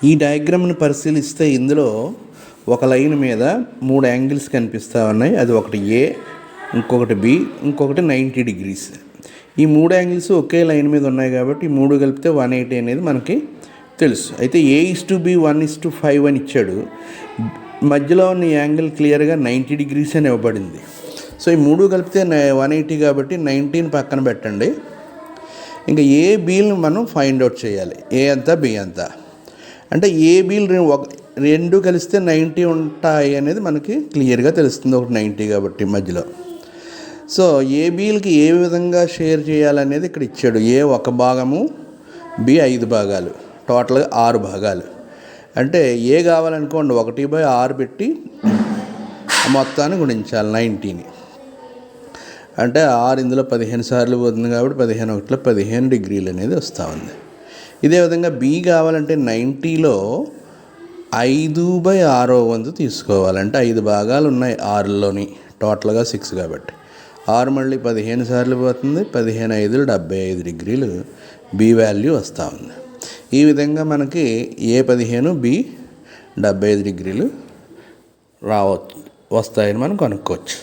ఈ డయాగ్రామ్ని పరిశీలిస్తే ఇందులో ఒక లైన్ మీద 3 యాంగిల్స్ కనిపిస్తూ ఉన్నాయి. అది ఒకటి ఏ, ఇంకొకటి బి, ఇంకొకటి 90 degrees. ఈ 3 యాంగిల్స్ ఒకే లైన్ మీద ఉన్నాయి కాబట్టి ఈ 3 కలిపితే 180 అనేది మనకి తెలుసు. అయితే A:B 1:5 అని ఇచ్చాడు. మధ్యలో ఉన్న యాంగిల్ క్లియర్గా 90 degrees అని ఇవ్వబడింది. సో ఈ 3 కలిపితే 180 కాబట్టి 90ని పక్కన పెట్టండి. ఇంకా ఏబీలను మనం ఫైండ్ అవుట్ చేయాలి. ఏ అంతా బి అంతా అంటే ఏబీలు రెండు కలిస్తే 90 ఉంటాయి అనేది మనకి క్లియర్గా తెలుస్తుంది. ఒకటి 90 కాబట్టి మధ్యలో. సో ఏబీలకి ఏ విధంగా షేర్ చేయాలనేది ఇక్కడ ఇచ్చాడు. ఏ 1 భాగము, బి 5 భాగాలు, టోటల్గా 6 భాగాలు. అంటే ఏ కావాలనుకోండి 1/6 పెట్టి మొత్తాన్ని గుణించాలి 90ని. అంటే 6 ఇందులో 15 సార్లు పోతుంది కాబట్టి 15 ఒకటిలో 15 డిగ్రీలు అనేది వస్తూ ఉంది. ఇదే విధంగా బి కావాలంటే 90లో 5/6 వంతు తీసుకోవాలంటే 5 భాగాలు ఉన్నాయి 6లోని, టోటల్గా 6 కాబట్టి 6 మళ్ళీ 15 సార్లు పోతుంది. 15 5 75 డిగ్రీలు బి వాల్యూ వస్తూ ఉంది. ఈ విధంగా మనకి ఏ 15 బి 75 డిగ్రీలు వస్తాయని మనం కనుక్కోవచ్చు.